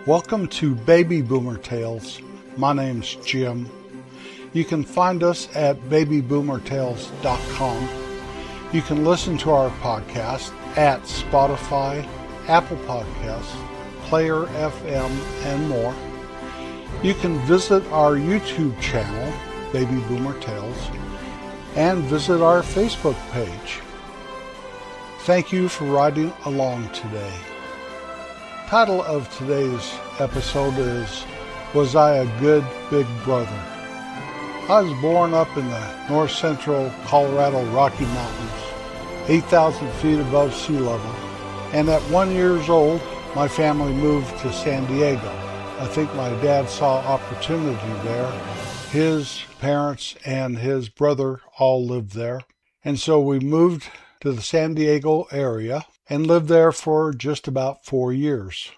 Welcome to Baby Boomer Tales. My name's Jim. You can find us at babyboomertales.com. You can listen to our podcast at Spotify, Apple Podcasts, Player FM, and more. You can visit our YouTube channel, Baby Boomer Tales, and visit our Facebook page. Thank you for riding along today. Title of today's episode is, Was I a Good Big Brother? I was born up in the north central Colorado Rocky Mountains, 8,000 feet above sea level, and at 1 year old, my family moved to San Diego. I think my dad saw opportunity there. His parents and his brother all lived there, and so we moved to the San Diego area and lived there for just about 4 years.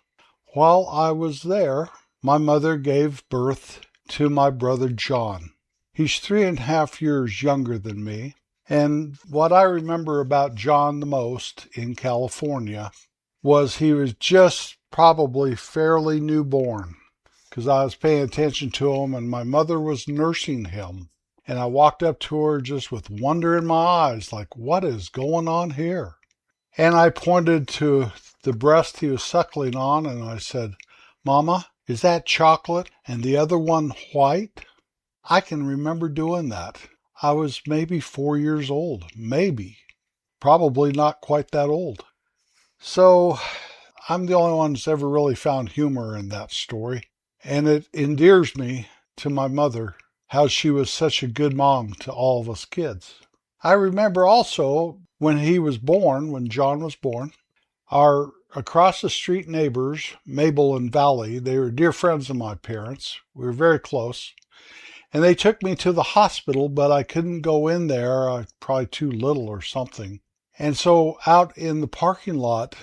While I was there, my mother gave birth to my brother John. He's 3.5 years younger than me, and what I remember about John the most in California was he was just probably fairly newborn, because I was paying attention to him and my mother was nursing him. And I walked up to her just with wonder in my eyes, like, what is going on here? And I pointed to the breast he was suckling on, and I said, Mama, is that chocolate and the other one white? I can remember doing that. I was maybe 4 years old, maybe. Probably not quite that old. So I'm the only one that's ever really found humor in that story. And it endears me to my mother, how she was such a good mom to all of us kids. I remember also when John was born, our across the street neighbors, Mabel and Valley, they were dear friends of my parents. We were very close. And they took me to the hospital, but I couldn't go in there. I was probably too little or something. And so out in the parking lot,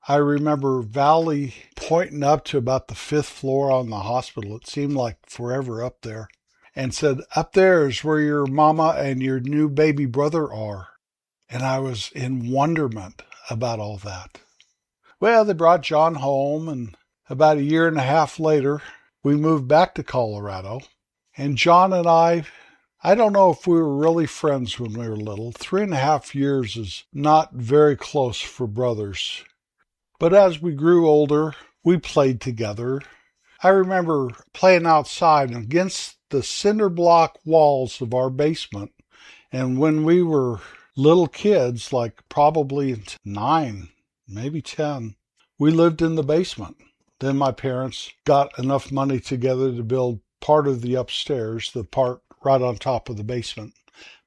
I remember Valley pointing up to about the 5th floor on the hospital. It seemed like forever up there. And said, up there is where your mama and your new baby brother are. And I was in wonderment about all that. Well, they brought John home, and about 1.5 years later, we moved back to Colorado. And John and I don't know if we were really friends when we were little. 3.5 years is not very close for brothers. But as we grew older, we played together. I remember playing outside against the cinder block walls of our basement. And when we were little kids, like probably 9, maybe 10, we lived in the basement. Then my parents got enough money together to build part of the upstairs, the part right on top of the basement.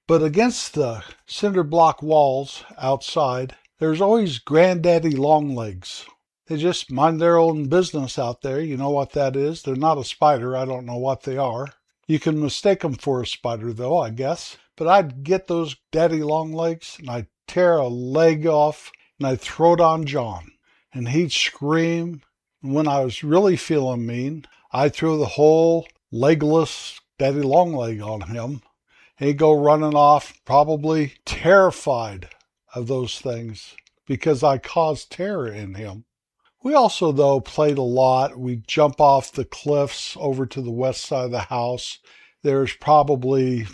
But against the cinder block walls outside, there's always Granddaddy Longlegs. They just mind their own business out there. You know what that is? They're not a spider. I don't know what they are. You can mistake them for a spider, though, I guess. But I'd get those daddy long legs, and I'd tear a leg off, and I'd throw it on John. And he'd scream. And when I was really feeling mean, I'd throw the whole legless daddy long leg on him. And he'd go running off, probably terrified of those things, because I caused terror in him. We also, though, played a lot. We'd jump off the cliffs over to the west side of the house. There's probably,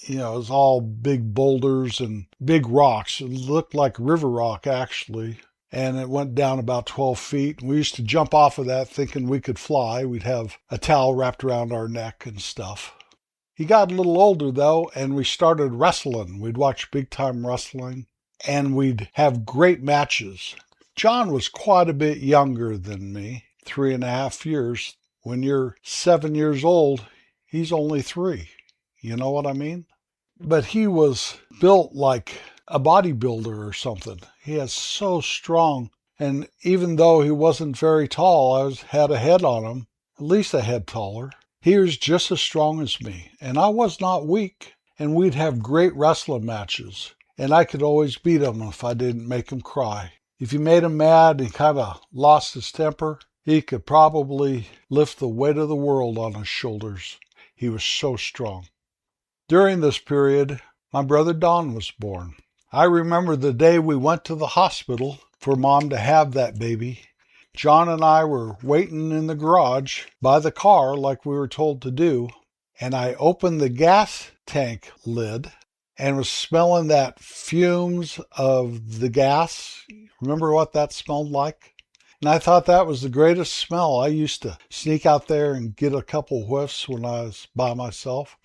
it was all big boulders and big rocks. It looked like river rock, actually. And it went down about 12 feet. We used to jump off of that thinking we could fly. We'd have a towel wrapped around our neck and stuff. He got a little older, though, and we started wrestling. We'd watch big-time wrestling, and we'd have great matches. John was quite a bit younger than me, 3.5 years. When you're 7 years old, he's only 3. You know what I mean? But he was built like a bodybuilder or something. He is so strong. And even though he wasn't very tall, I had a head on him, at least a head taller. He was just as strong as me. And I was not weak. And we'd have great wrestling matches. And I could always beat him if I didn't make him cry. If you made him mad and kind of lost his temper, he could probably lift the weight of the world on his shoulders. He was so strong. During this period, my brother Don was born. I remember the day we went to the hospital for Mom to have that baby. John and I were waiting in the garage by the car like we were told to do, and I opened the gas tank lid and was smelling that fumes of the gas. Remember what that smelled like? And I thought that was the greatest smell. I used to sneak out there and get a couple whiffs when I was by myself.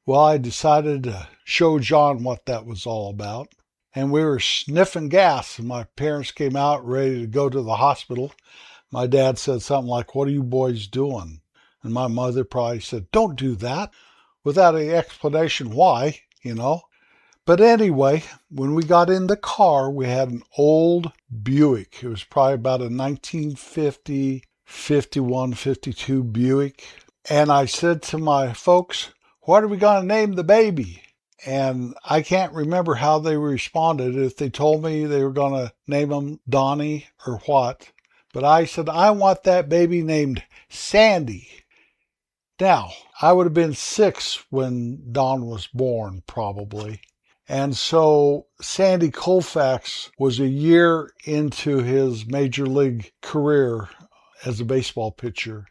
Well, I decided to show John what that was all about. And we were sniffing gas, and my parents came out ready to go to the hospital. My dad said something like, "What are you boys doing?" And my mother probably said, "Don't do that," without any explanation why, But anyway, when we got in the car, we had an old Buick. It was probably about a 1950, 51, 52 Buick. And I said to my folks, "What are we going to name the baby?" And I can't remember how they responded, if they told me they were going to name him Donnie or what. But I said, "I want that baby named Sandy." Now, I would have been 6 when Don was born, probably. And so Sandy Koufax was a year into his major league career as a baseball pitcher.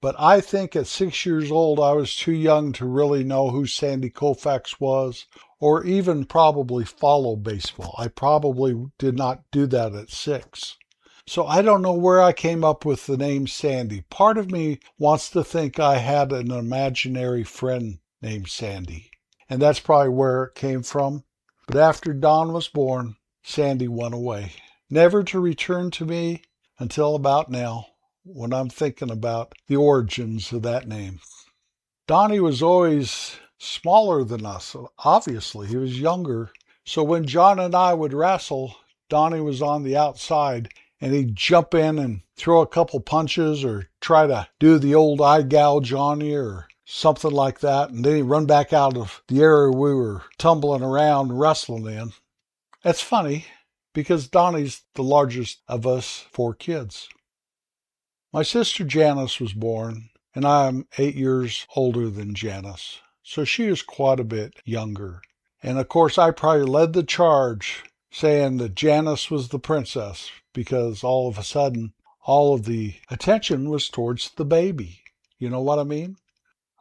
But I think at 6 years old, I was too young to really know who Sandy Koufax was, or even probably follow baseball. I probably did not do that at 6. So I don't know where I came up with the name Sandy. Part of me wants to think I had an imaginary friend named Sandy. And that's probably where it came from. But after Don was born, Sandy went away, never to return to me until about now, when I'm thinking about the origins of that name. Donnie was always smaller than us. Obviously, he was younger. So when John and I would wrestle, Donnie was on the outside, and he'd jump in and throw a couple punches or try to do the old eye gouge on you or something like that. And then he'd run back out of the area we were tumbling around wrestling in. That's funny, because Donnie's the largest of us 4 kids. My sister Janice was born, and I'm 8 years older than Janice, so she is quite a bit younger. And of course, I probably led the charge saying that Janice was the princess, because all of a sudden, all of the attention was towards the baby. You know what I mean?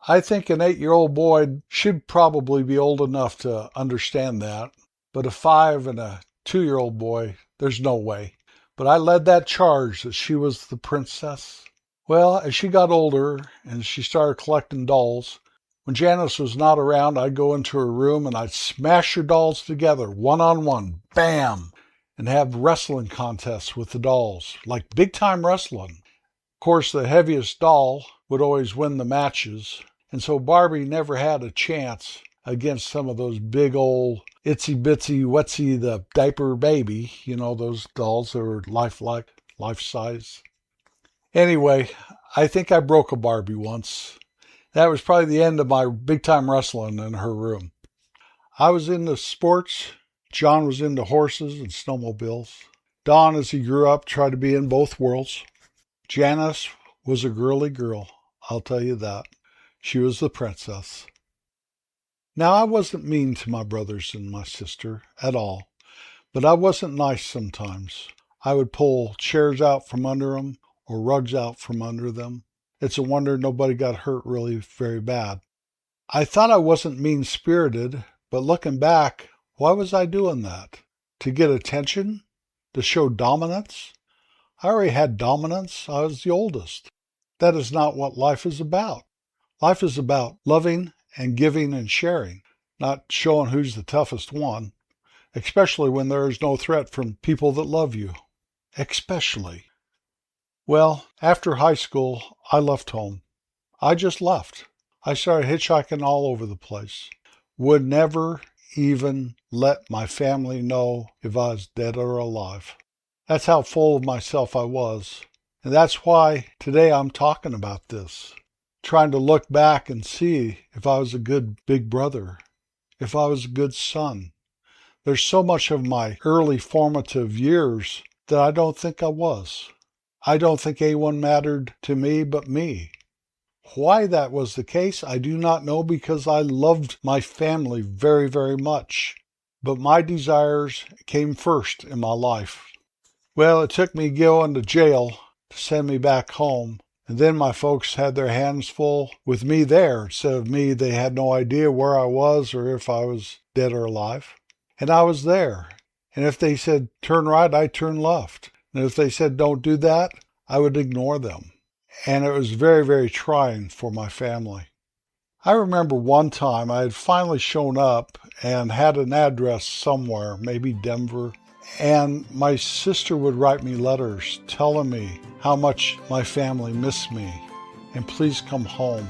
I think an 8-year-old boy should probably be old enough to understand that, but a 5 and a 2-year-old boy, there's no way. But I led that charge that she was the princess. Well, as she got older and she started collecting dolls, when Janice was not around, I'd go into her room and I'd smash her dolls together, one-on-one, bam, and have wrestling contests with the dolls, like big-time wrestling. Of course, the heaviest doll would always win the matches, and so Barbie never had a chance against some of those big old itsy bitsy wetsy the diaper baby, those dolls that were life size. Anyway, I think I broke a Barbie once. That was probably the end of my big time wrestling in her room. I was into sports. John was into horses and snowmobiles. Don, as he grew up, tried to be in both worlds. Janice was a girly girl, I'll tell you that. She was the princess. Now, I wasn't mean to my brothers and my sister at all, but I wasn't nice sometimes. I would pull chairs out from under them or rugs out from under them. It's a wonder nobody got hurt really very bad. I thought I wasn't mean-spirited, but looking back, why was I doing that? To get attention? To show dominance? I already had dominance. I was the oldest. That is not what life is about. Life is about loving and giving and sharing, not showing who's the toughest one, especially when there is no threat from people that love you. Especially. Well, after high school, I left home. I just left. I started hitchhiking all over the place. Would never even let my family know if I was dead or alive. That's how full of myself I was. And that's why today I'm talking about this. Trying to look back and see if I was a good big brother, if I was a good son. There's so much of my early formative years that I don't think I was. I don't think anyone mattered to me but me. Why that was the case, I do not know, because I loved my family very, very much. But my desires came first in my life. Well, it took me going to jail to send me back home. And then my folks had their hands full with me there. Instead of me, they had no idea where I was or if I was dead or alive. And I was there. And if they said turn right, I'd turn left. And if they said don't do that, I would ignore them. And it was very, very trying for my family. I remember one time I had finally shown up and had an address somewhere, maybe Denver, and my sister would write me letters telling me how much my family missed me, and please come home,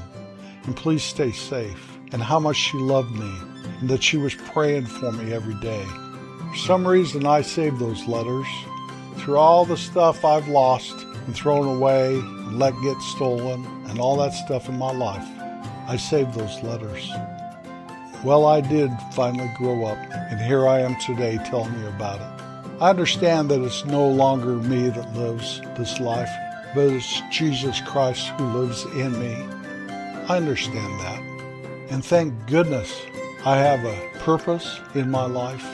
and please stay safe, and how much she loved me, and that she was praying for me every day. For some reason, I saved those letters. Through all the stuff I've lost and thrown away and let get stolen and all that stuff in my life, I saved those letters. Well, I did finally grow up, and here I am today telling you about it. I understand that it's no longer me that lives this life, but it's Jesus Christ who lives in me. I understand that. And thank goodness I have a purpose in my life,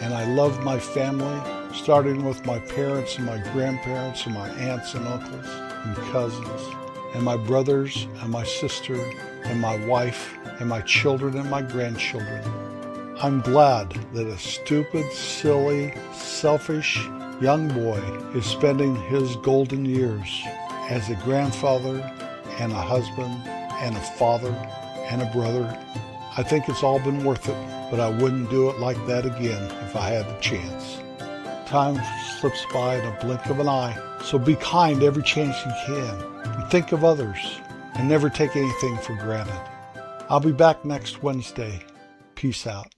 and I love my family, starting with my parents and my grandparents and my aunts and uncles and cousins, and my brothers and my sister and my wife and my children and my grandchildren. I'm glad that a stupid, silly, selfish young boy is spending his golden years as a grandfather and a husband and a father and a brother. I think it's all been worth it, but I wouldn't do it like that again if I had the chance. Time slips by in a blink of an eye, so be kind every chance you can, and think of others, and never take anything for granted. I'll be back next Wednesday. Peace out.